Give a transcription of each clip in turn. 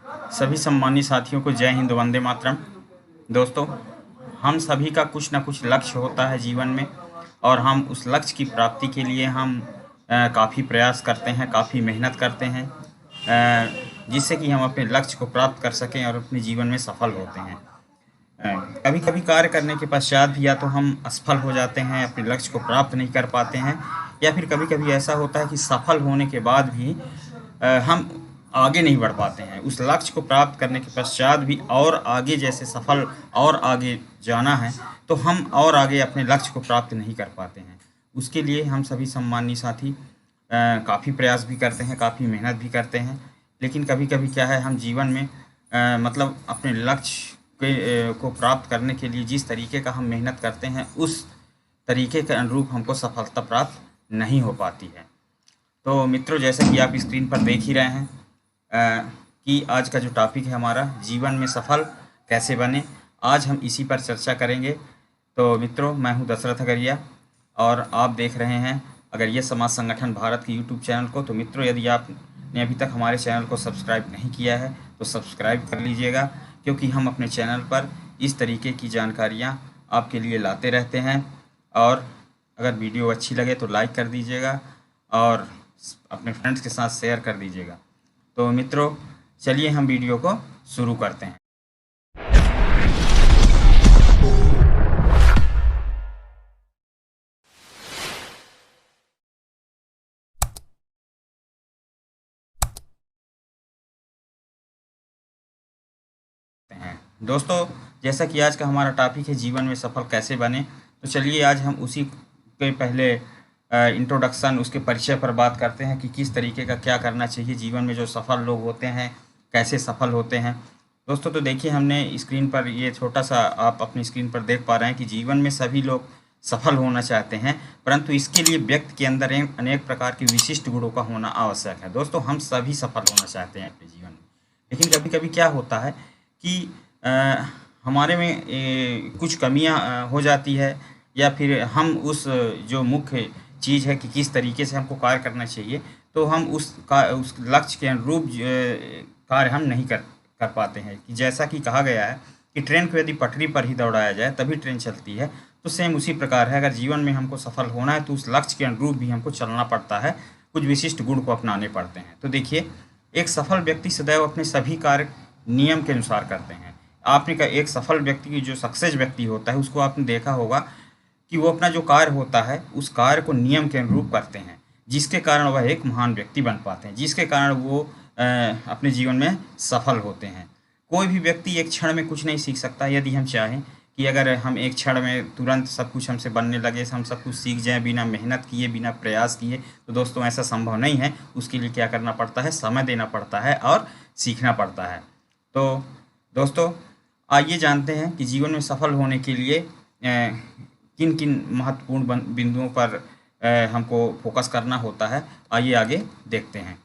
सभी सम्मानित साथियों को जय हिंद, वंदे मातरम। दोस्तों, हम सभी का कुछ ना कुछ लक्ष्य होता है जीवन में, और हम उस लक्ष्य की प्राप्ति के लिए हम काफ़ी प्रयास करते हैं, काफ़ी मेहनत करते हैं, जिससे कि हम अपने लक्ष्य को प्राप्त कर सकें और अपने जीवन में सफल होते हैं। कभी कभी कार्य करने के पश्चात भी या तो हम असफल हो जाते हैं, अपने लक्ष्य को प्राप्त नहीं कर पाते हैं, या फिर कभी कभी ऐसा होता है कि सफल होने के बाद भी हम आगे नहीं बढ़ पाते हैं। उस लक्ष्य को प्राप्त करने के पश्चात भी और आगे, जैसे सफल और आगे जाना है, तो हम और आगे अपने लक्ष्य को प्राप्त नहीं कर पाते हैं। उसके लिए हम सभी सम्मानीय साथी काफ़ी प्रयास भी करते हैं, काफ़ी मेहनत भी करते हैं, लेकिन कभी कभी क्या है, हम जीवन में मतलब अपने लक्ष्य को प्राप्त करने के लिए जिस तरीके का हम मेहनत करते हैं, उस तरीके के अनुरूप हमको सफलता प्राप्त नहीं हो पाती है। तो मित्रों, जैसा कि आप स्क्रीन पर देख ही रहे हैं कि आज का जो टॉपिक है हमारा, जीवन में सफल कैसे बने, आज हम इसी पर चर्चा करेंगे। तो मित्रों, मैं हूं दशरथ अगरिया और आप देख रहे हैं अगरिया समाज संगठन भारत के यूट्यूब चैनल को। तो मित्रों, यदि आपने अभी तक हमारे चैनल को सब्सक्राइब नहीं किया है तो सब्सक्राइब कर लीजिएगा, क्योंकि हम अपने चैनल पर इस तरीके की जानकारियाँ आपके लिए लाते रहते हैं। और अगर वीडियो अच्छी लगे तो लाइक कर दीजिएगा और अपने फ्रेंड्स के साथ शेयर कर दीजिएगा। तो मित्रों, चलिए हम वीडियो को शुरू करते हैं। दोस्तों, जैसा कि आज का हमारा टॉपिक है जीवन में सफल कैसे बने, तो चलिए आज हम उसी के पहले इंट्रोडक्शन, उसके परिचय पर बात करते हैं कि किस तरीके का क्या करना चाहिए जीवन में। जो सफल लोग होते हैं कैसे सफल होते हैं। दोस्तों, तो देखिए, हमने स्क्रीन पर ये छोटा सा, आप अपनी स्क्रीन पर देख पा रहे हैं कि जीवन में सभी लोग सफल होना चाहते हैं, परंतु इसके लिए व्यक्ति के अंदर अनेक प्रकार के विशिष्ट गुणों का होना आवश्यक है। दोस्तों, हम सभी सफल होना चाहते हैं अपने जीवन में, लेकिन कभी कभी क्या होता है कि हमारे में कुछ कमियां हो जाती है, या फिर हम उस जो मुख्य चीज़ है कि किस तरीके से हमको कार्य करना चाहिए, तो हम उस लक्ष्य के अनुरूप कार्य हम नहीं कर पाते हैं। कि जैसा कि कहा गया है कि ट्रेन को यदि पटरी पर ही दौड़ाया जाए तभी ट्रेन चलती है, तो सेम उसी प्रकार है, अगर जीवन में हमको सफल होना है तो उस लक्ष्य के अनुरूप भी हमको चलना पड़ता है, कुछ विशिष्ट गुण को अपनाने पड़ते हैं। तो देखिए, एक सफल व्यक्ति सदैव अपने सभी कार्य नियम के अनुसार करते हैं। आपने का एक सफल व्यक्ति की, जो सक्सेस व्यक्ति होता है, उसको आपने देखा होगा कि वो अपना जो कार्य होता है उस कार्य को नियम के अनुरूप करते हैं, जिसके कारण वह एक महान व्यक्ति बन पाते हैं, जिसके कारण वो अपने जीवन में सफल होते हैं। कोई भी व्यक्ति एक क्षण में कुछ नहीं सीख सकता। यदि हम चाहें कि अगर हम एक क्षण में तुरंत सब कुछ हमसे बनने लगे, हम सब कुछ सीख जाएं बिना मेहनत किए, बिना प्रयास किए, तो दोस्तों ऐसा संभव नहीं है। उसके लिए क्या करना पड़ता है, समय देना पड़ता है और सीखना पड़ता है। तो दोस्तों, आइए जानते हैं कि जीवन में सफल होने के लिए किन किन महत्वपूर्ण बिंदुओं पर हमको फोकस करना होता है। आइए आगे देखते हैं।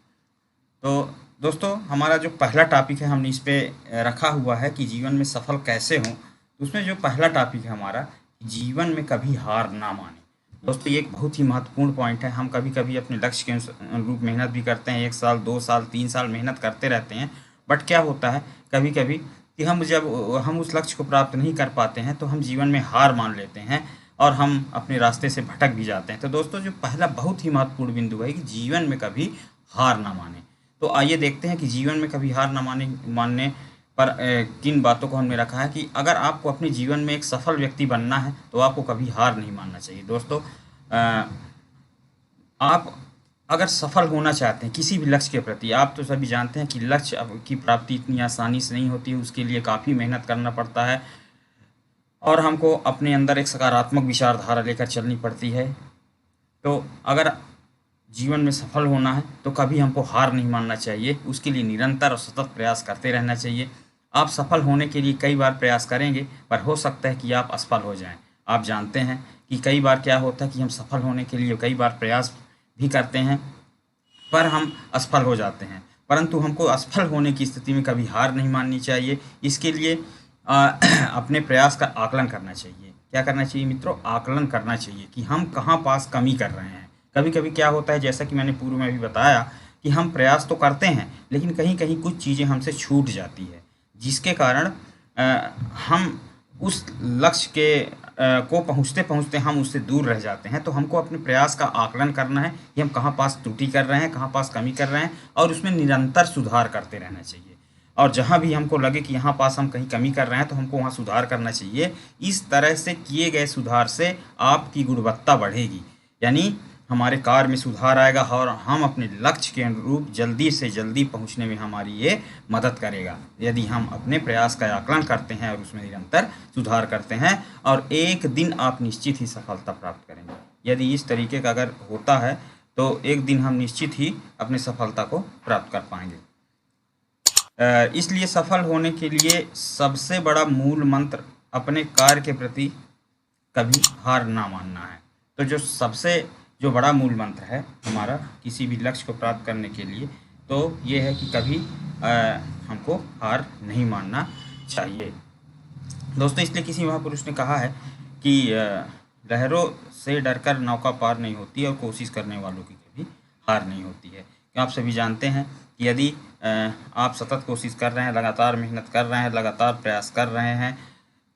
तो दोस्तों, हमारा जो पहला टॉपिक है, हमने इस पे रखा हुआ है कि जीवन में सफल कैसे हों। तो उसमें जो पहला टॉपिक है हमारा, जीवन में कभी हार ना माने। दोस्तों, ये एक बहुत ही महत्वपूर्ण पॉइंट है। हम कभी कभी अपने लक्ष्य के अनुरूप मेहनत भी करते हैं, 1 साल 2 साल 3 साल मेहनत करते रहते हैं, बट क्या होता है कभी कभी कि जब हम उस लक्ष्य को प्राप्त नहीं कर पाते हैं तो हम जीवन में हार मान लेते हैं और हम अपने रास्ते से भटक भी जाते हैं। तो दोस्तों, जो पहला बहुत ही महत्वपूर्ण बिंदु है कि जीवन में कभी हार ना माने। तो आइए देखते हैं कि जीवन में कभी हार ना मानने पर किन बातों को हमने रखा है कि अगर आपको अपने जीवन में एक सफल व्यक्ति बनना है तो आपको कभी हार नहीं मानना चाहिए। दोस्तों, आप अगर सफल होना चाहते हैं किसी भी लक्ष्य के प्रति, आप तो सभी जानते हैं कि लक्ष्य की प्राप्ति इतनी आसानी से नहीं होती है, उसके लिए काफ़ी मेहनत करना पड़ता है और हमको अपने अंदर एक सकारात्मक विचारधारा लेकर चलनी पड़ती है। तो अगर जीवन में सफल होना है तो कभी हमको हार नहीं मानना चाहिए, उसके लिए निरंतर और सतत प्रयास करते रहना चाहिए। आप सफल होने के लिए कई बार प्रयास करेंगे, पर हो सकता है कि आप असफल हो जाएं। आप जानते हैं कि कई बार क्या होता है कि हम सफल होने के लिए कई बार प्रयास भी करते हैं, पर हम असफल हो जाते हैं। परंतु हमको असफल होने की स्थिति में कभी हार नहीं माननी चाहिए। इसके लिए अपने प्रयास का आकलन करना चाहिए। क्या करना चाहिए मित्रों? आकलन करना चाहिए कि हम कहाँ पास कमी कर रहे हैं। कभी कभी क्या होता है, जैसा कि मैंने पूर्व में भी बताया कि हम प्रयास तो करते हैं लेकिन कहीं कहीं कुछ चीज़ें हमसे छूट जाती है, जिसके कारण हम उस लक्ष्य को पहुँचते पहुँचते हम उससे दूर रह जाते हैं। तो हमको अपने प्रयास का आकलन करना है कि हम कहाँ पास त्रुटि कर रहे हैं, कहाँ पास कमी कर रहे हैं, और उसमें निरंतर सुधार करते रहना चाहिए। और जहाँ भी हमको लगे कि यहाँ पास हम कहीं कमी कर रहे हैं तो हमको वहाँ सुधार करना चाहिए। इस तरह से किए गए सुधार से आपकी गुणवत्ता बढ़ेगी, यानी हमारे कार्य में सुधार आएगा और हम अपने लक्ष्य के अनुरूप जल्दी से जल्दी पहुंचने में हमारी ये मदद करेगा, यदि हम अपने प्रयास का आकलन करते हैं और उसमें निरंतर सुधार करते हैं। और एक दिन आप निश्चित ही सफलता प्राप्त करेंगे। यदि इस तरीके का अगर होता है तो एक दिन हम निश्चित ही अपनी सफलता को प्राप्त कर पाएंगे। इसलिए सफल होने के लिए सबसे बड़ा मूल मंत्र अपने कार्य के प्रति कभी हार ना मानना है। तो जो बड़ा मूल मंत्र है हमारा किसी भी लक्ष्य को प्राप्त करने के लिए, तो ये है कि कभी हमको हार नहीं मानना चाहिए। दोस्तों, इसलिए किसी महापुरुष ने कहा है कि लहरों से डरकर नौका पार नहीं होती और कोशिश करने वालों की कभी हार नहीं होती है। क्या आप सभी जानते हैं कि यदि आप सतत कोशिश कर रहे हैं, लगातार मेहनत कर रहे हैं, लगातार प्रयास कर रहे हैं,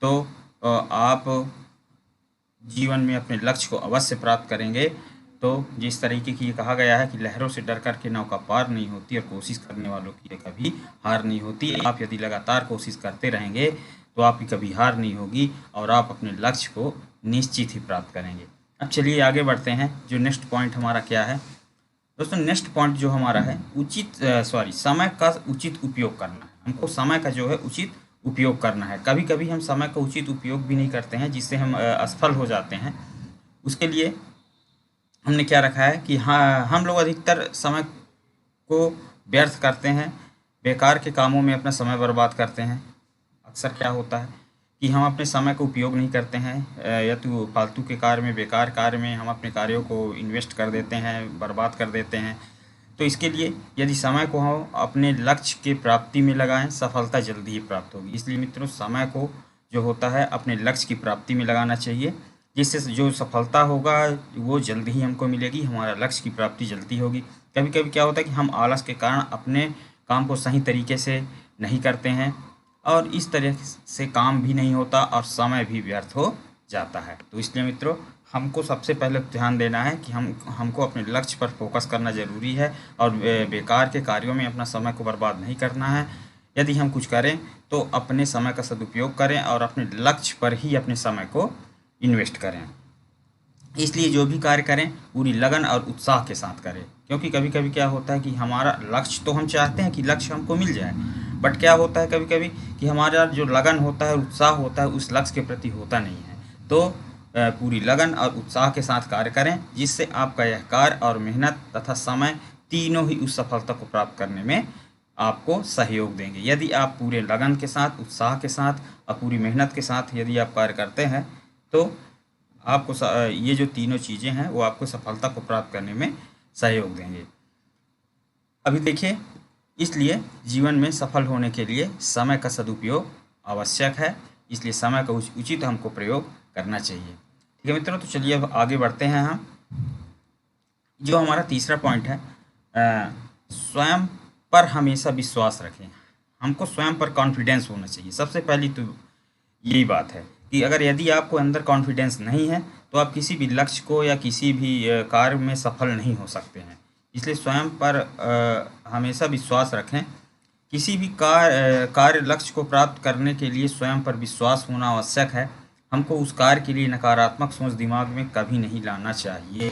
तो आप जीवन में अपने लक्ष्य को अवश्य प्राप्त करेंगे। तो जिस तरीके की ये कहा गया है कि लहरों से डर कर के नौका पार नहीं होती और कोशिश करने वालों की कभी हार नहीं होती। आप यदि लगातार कोशिश करते रहेंगे तो आपकी कभी हार नहीं होगी और आप अपने लक्ष्य को निश्चित ही प्राप्त करेंगे। अब चलिए आगे बढ़ते हैं। जो नेक्स्ट पॉइंट हमारा क्या है दोस्तों? नेक्स्ट पॉइंट जो हमारा है समय का उचित उपयोग करना है। हमको समय का जो है उचित उपयोग करना है। कभी कभी हम समय का उचित उपयोग भी नहीं करते हैं, जिससे हम असफल हो जाते हैं। उसके लिए हमने क्या रखा है कि हाँ, हम लोग अधिकतर समय को व्यर्थ करते हैं, बेकार के कामों में अपना समय बर्बाद करते हैं। अक्सर क्या होता है कि हम अपने समय का उपयोग नहीं करते हैं, या तो फालतू के कार्य में, बेकार कार्य में हम अपने कार्यों को इन्वेस्ट कर देते हैं, बर्बाद कर देते हैं। तो इसके लिए यदि समय को हम अपने लक्ष्य के प्राप्ति में लगाएं, सफलता जल्दी ही प्राप्त होगी। इसलिए मित्रों, समय को जो होता है अपने लक्ष्य की प्राप्ति में लगाना चाहिए, जिससे जो सफलता होगा वो जल्दी ही हमको मिलेगी, हमारा लक्ष्य की प्राप्ति जल्दी होगी। कभी कभी क्या होता है कि हम आलस के कारण अपने काम को सही तरीके से नहीं करते हैं और इस तरह से काम भी नहीं होता और समय भी व्यर्थ हो जाता है। तो इसलिए मित्रों, हमको सबसे पहले ध्यान देना है कि हमको अपने लक्ष्य पर फोकस करना ज़रूरी है और बेकार के कार्यों में अपना समय को बर्बाद नहीं करना है। यदि हम कुछ करें तो अपने समय का सदुपयोग करें और अपने लक्ष्य पर ही अपने समय को इन्वेस्ट करें। इसलिए जो भी कार्य करें पूरी लगन और उत्साह के साथ करें, क्योंकि कभी कभी क्या होता है कि हमारा लक्ष्य तो हम चाहते हैं कि लक्ष्य हमको मिल जाए, बट क्या होता है कभी कभी कि हमारा जो लगन होता है, उत्साह होता है, उस लक्ष्य के प्रति होता नहीं है। तो पूरी लगन और उत्साह के साथ कार्य करें, जिससे आपका यह कार्य और मेहनत तथा समय तीनों ही उस सफलता को प्राप्त करने में आपको सहयोग देंगे। यदि आप पूरे लगन के साथ, उत्साह के साथ और पूरी मेहनत के साथ यदि आप कार्य करते हैं तो आपको ये जो तीनों चीज़ें हैं वो आपको सफलता को प्राप्त करने में सहयोग देंगे। अभी देखिए, इसलिए जीवन में सफल होने के लिए समय का सदुपयोग आवश्यक है, इसलिए समय का उचित हमको प्रयोग करना चाहिए। ठीक है मित्रों, तो चलिए अब आगे बढ़ते हैं। हम जो हमारा तीसरा पॉइंट है, स्वयं पर हमेशा विश्वास रखें। हमको स्वयं पर कॉन्फिडेंस होना चाहिए। सबसे पहली तो यही बात है कि अगर यदि आपको अंदर कॉन्फिडेंस नहीं है तो आप किसी भी लक्ष्य को या किसी भी कार्य में सफल नहीं हो सकते हैं। इसलिए स्वयं पर हमेशा विश्वास रखें। किसी भी कार्य लक्ष्य को प्राप्त करने के लिए स्वयं पर विश्वास होना आवश्यक है। हमको उस कार्य के लिए नकारात्मक सोच दिमाग में कभी नहीं लाना चाहिए।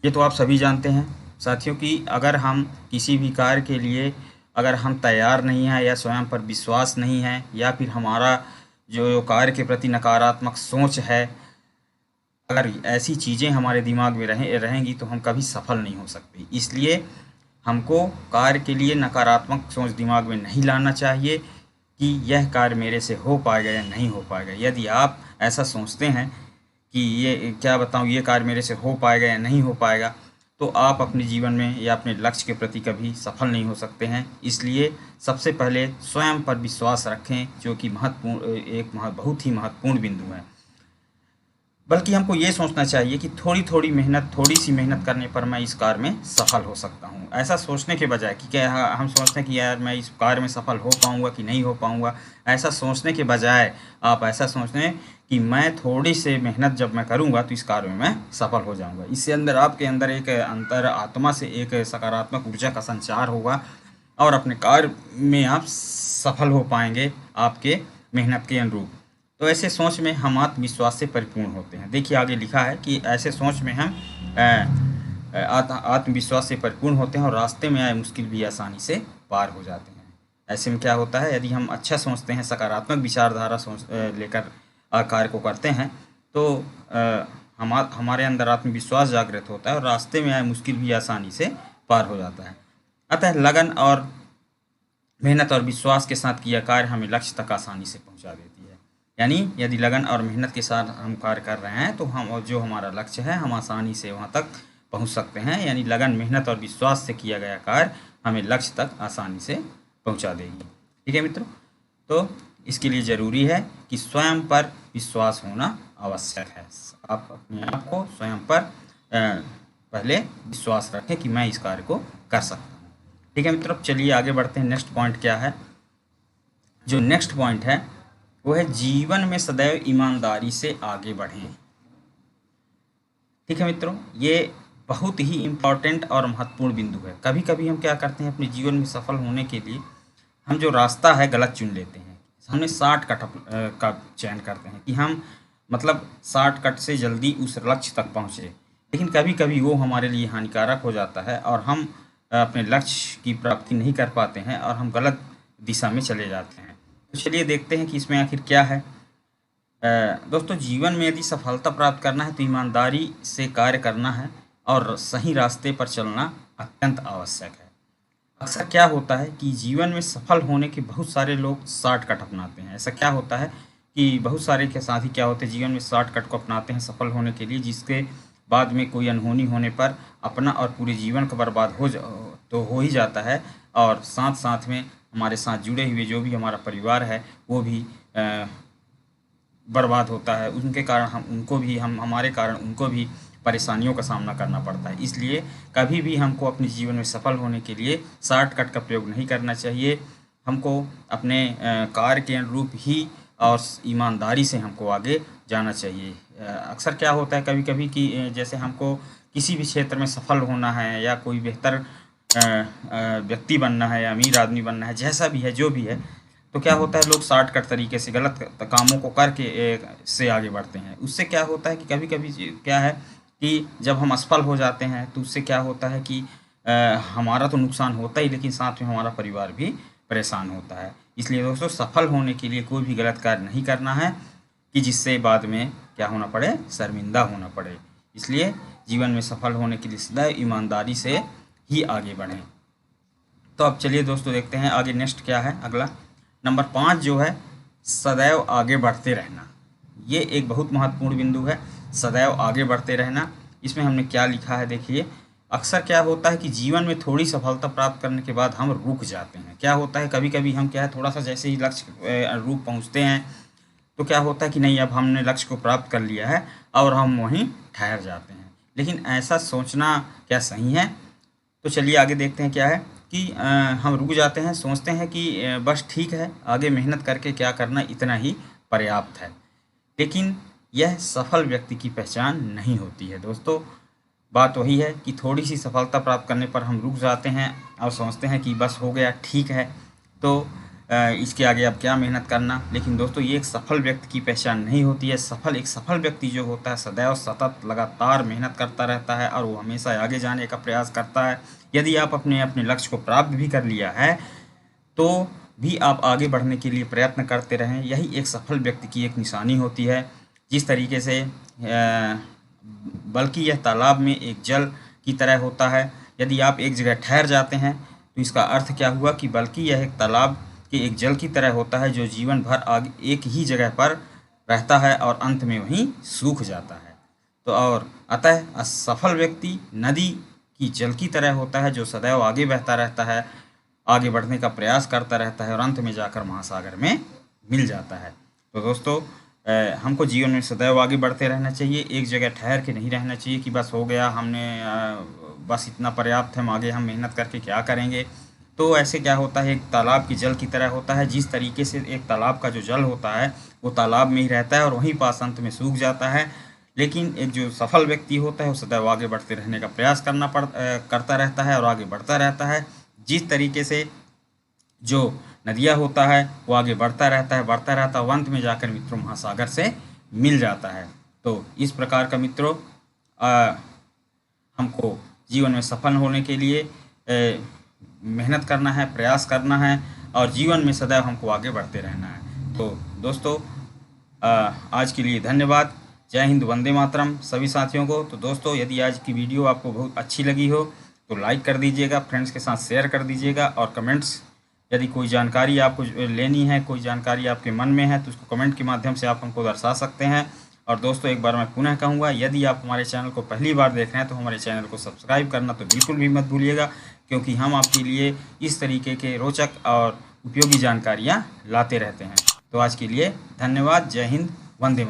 ये तो आप सभी जानते हैं साथियों कि अगर हम किसी भी कार्य के लिए अगर हम तैयार नहीं हैं या स्वयं पर विश्वास नहीं है या फिर हमारा जो कार्य के प्रति नकारात्मक सोच है, अगर ऐसी चीज़ें हमारे दिमाग में रहेंगी तो हम कभी सफल नहीं हो सकते। इसलिए हमको कार्य के लिए नकारात्मक सोच दिमाग में नहीं लाना चाहिए कि यह कार्य मेरे से हो पाएगा या नहीं हो पाएगा। यदि आप ऐसा सोचते हैं कि ये क्या बताऊँ, ये कार्य मेरे से हो पाएगा या नहीं हो पाएगा, तो आप अपने जीवन में या अपने लक्ष्य के प्रति कभी सफल नहीं हो सकते हैं। इसलिए सबसे पहले स्वयं पर विश्वास रखें, जो कि बहुत ही महत्वपूर्ण बिंदु है। बल्कि हमको ये सोचना चाहिए कि थोड़ी सी मेहनत करने पर मैं इस कार्य में सफल हो सकता हूँ। ऐसा सोचने के बजाय कि क्या हम सोचते हैं कि यार मैं इस कार्य में सफल हो पाऊँगा कि नहीं हो पाऊँगा, ऐसा सोचने के बजाय आप ऐसा सोचें कि मैं थोड़ी सी मेहनत जब मैं करूँगा तो इस कार्य में मैं सफल हो जाऊँगा। इससे आपके अंदर एक अंतर आत्मा से एक सकारात्मक ऊर्जा का संचार होगा और अपने कार्य में आप सफल हो पाएंगे आपके मेहनत के अनुरूप। तो ऐसे सोच में हम आत्मविश्वास से परिपूर्ण होते हैं। देखिए आगे लिखा है कि ऐसे सोच में हम आत्मविश्वास से परिपूर्ण होते हैं और रास्ते में आए मुश्किल भी आसानी से पार हो जाते हैं। ऐसे में क्या होता है, यदि हम अच्छा सोचते हैं, सकारात्मक विचारधारा लेकर कार्य को करते हैं तो हमारे अंदर आत्मविश्वास जागृत होता है और रास्ते में आए मुश्किल भी आसानी से पार हो जाता है। अतः लगन और मेहनत और विश्वास के साथ किया कार्य हमें लक्ष्य तक आसानी से पहुंचा देती है। यानी यदि लगन और मेहनत के साथ हम कार्य कर रहे हैं तो हम जो हमारा लक्ष्य है हम आसानी से वहां तक पहुंच सकते हैं। यानी लगन, मेहनत और विश्वास से किया गया कार्य हमें लक्ष्य तक आसानी से पहुंचा देगी। ठीक है मित्रों, तो इसके लिए ज़रूरी है कि स्वयं पर विश्वास होना आवश्यक है। आप अपने आप को स्वयं पर पहले विश्वास रखें कि मैं इस कार्य को कर सकता हूँ। ठीक है मित्रों, चलिए आगे बढ़ते हैं। नेक्स्ट पॉइंट क्या है? जो नेक्स्ट पॉइंट है वो है जीवन में सदैव ईमानदारी से आगे बढ़ें। ठीक है मित्रों, ये बहुत ही इम्पॉर्टेंट और महत्वपूर्ण बिंदु है। कभी कभी हम क्या करते हैं, अपने जीवन में सफल होने के लिए हम जो रास्ता है गलत चुन लेते हैं। हमने शॉर्टकट का चयन करते हैं कि हम मतलब शॉर्टकट से जल्दी उस लक्ष्य तक पहुँचे, लेकिन कभी कभी वो हमारे लिए हानिकारक हो जाता है और हम अपने लक्ष्य की प्राप्ति नहीं कर पाते हैं और हम गलत दिशा में चले जाते हैं। तो चलिए देखते हैं कि इसमें आखिर क्या है। दोस्तों, जीवन में यदि सफलता प्राप्त करना है तो ईमानदारी से कार्य करना है और सही रास्ते पर चलना अत्यंत आवश्यक है। अक्सर क्या होता है कि जीवन में सफल होने के बहुत सारे लोग शॉर्टकट अपनाते हैं। ऐसा क्या होता है कि बहुत सारे के साथ ही क्या होते हैं, जीवन में शॉर्टकट को अपनाते हैं सफल होने के लिए, जिसके बाद में कोई अनहोनी होने पर अपना और पूरे जीवन का बर्बाद हो ही जाता है और साथ साथ में हमारे साथ जुड़े हुए जो भी हमारा परिवार है वो भी बर्बाद होता है। उनके कारण हमारे कारण उनको भी परेशानियों का सामना करना पड़ता है। इसलिए कभी भी हमको अपने जीवन में सफल होने के लिए शॉर्टकट का प्रयोग नहीं करना चाहिए। हमको अपने कार्य के अनुरूप ही और ईमानदारी से हमको आगे जाना चाहिए। अक्सर क्या होता है कभी कभी कि जैसे हमको किसी भी क्षेत्र में सफल होना है या कोई बेहतर व्यक्ति बनना है या अमीर आदमी बनना है, जैसा भी है जो भी है, तो क्या होता है लोग शॉर्टकट तरीके से गलत कामों को करके से आगे बढ़ते हैं। उससे क्या होता है कि कभी कभी क्या है कि जब हम असफल हो जाते हैं तो उससे क्या होता है कि हमारा तो नुकसान होता ही, लेकिन साथ में हमारा परिवार भी परेशान होता है। इसलिए दोस्तों, सफल होने के लिए कोई भी गलत कार्य नहीं करना है कि जिससे बाद में क्या होना पड़े, शर्मिंदा होना पड़े। इसलिए जीवन में सफल होने के लिए सदैव ईमानदारी से ही आगे बढ़ें। तो अब चलिए दोस्तों देखते हैं आगे नेक्स्ट क्या है। अगला नंबर 5 जो है, सदैव आगे बढ़ते रहना। ये एक बहुत महत्वपूर्ण बिंदु है, सदैव आगे बढ़ते रहना। इसमें हमने क्या लिखा है देखिए। अक्सर क्या होता है कि जीवन में थोड़ी सफलता प्राप्त करने के बाद हम रुक जाते हैं। क्या होता है कभी कभी हम क्या है थोड़ा सा जैसे ही लक्ष्य रूप पहुँचते हैं तो क्या होता है कि नहीं, अब हमने लक्ष्य को प्राप्त कर लिया है और हम वहीं ठहर जाते हैं। लेकिन ऐसा सोचना क्या सही है? तो चलिए आगे देखते हैं क्या है कि हम रुक जाते हैं, सोचते हैं कि बस ठीक है, आगे मेहनत करके क्या करना, इतना ही पर्याप्त है। लेकिन यह सफल व्यक्ति की पहचान नहीं होती है। दोस्तों, बात वही है कि थोड़ी सी सफलता प्राप्त करने पर हम रुक जाते हैं और सोचते हैं कि बस हो गया, ठीक है, तो इसके आगे अब क्या मेहनत करना। लेकिन दोस्तों, ये एक सफल व्यक्ति की पहचान नहीं होती है। एक सफल व्यक्ति जो होता है सदैव सतत लगातार मेहनत करता रहता है और वो हमेशा आगे जाने का प्रयास करता है। यदि आप अपने लक्ष्य को प्राप्त भी कर लिया है तो भी आप आगे बढ़ने के लिए प्रयत्न करते रहें। यही एक सफल व्यक्ति की एक निशानी होती है। जिस तरीके से बल्कि यह तालाब में एक जल की तरह होता है। यदि आप एक जगह ठहर जाते हैं तो इसका अर्थ क्या हुआ कि बल्कि यह एक तालाब के एक जल की तरह होता है जो जीवन भर आगे एक ही जगह पर रहता है और अंत में वहीं सूख जाता है। तो और अतः असफल व्यक्ति नदी की जल की तरह होता है जो सदैव आगे बहता रहता है, आगे बढ़ने का प्रयास करता रहता है और अंत में जाकर महासागर में मिल जाता है। तो दोस्तों, हमको जीवन में सदैव आगे बढ़ते रहना चाहिए। एक जगह ठहर के नहीं रहना चाहिए कि बस हो गया, हमने बस इतना पर्याप्त है, हम आगे हम मेहनत करके क्या करेंगे। तो ऐसे क्या होता है, एक तालाब की जल की तरह होता है। जिस तरीके से एक तालाब का जो जल होता है वो तालाब में ही रहता है और वहीं पास अंत में सूख जाता है। लेकिन एक जो सफल व्यक्ति होता है वो सदैव आगे बढ़ते रहने का प्रयास करता रहता है और आगे बढ़ता रहता है। जिस तरीके से जो नदिया होता है वो आगे बढ़ता रहता है, अंत में जाकर मित्रों महासागर से मिल जाता है। तो इस प्रकार का मित्रों हमको जीवन में सफल होने के लिए मेहनत करना है, प्रयास करना है और जीवन में सदैव हमको आगे बढ़ते रहना है। तो दोस्तों आज के लिए धन्यवाद। जय हिंद, वंदे मातरम सभी साथियों को। तो दोस्तों यदि आज की वीडियो आपको बहुत अच्छी लगी हो तो लाइक कर दीजिएगा, फ्रेंड्स के साथ शेयर कर दीजिएगा और कमेंट्स, यदि कोई जानकारी आपको लेनी है, कोई जानकारी आपके मन में है तो उसको कमेंट के माध्यम से आप हमको दर्शा सकते हैं। और दोस्तों एक बार मैं पुनः कहूँगा, यदि आप हमारे चैनल को पहली बार देख रहे हैं तो हमारे चैनल को सब्सक्राइब करना तो बिल्कुल भी मत भूलिएगा, क्योंकि हम आपके लिए इस तरीके के रोचक और उपयोगी जानकारियाँ लाते रहते हैं। तो आज के लिए धन्यवाद। जय हिंद, वंदे मातरम।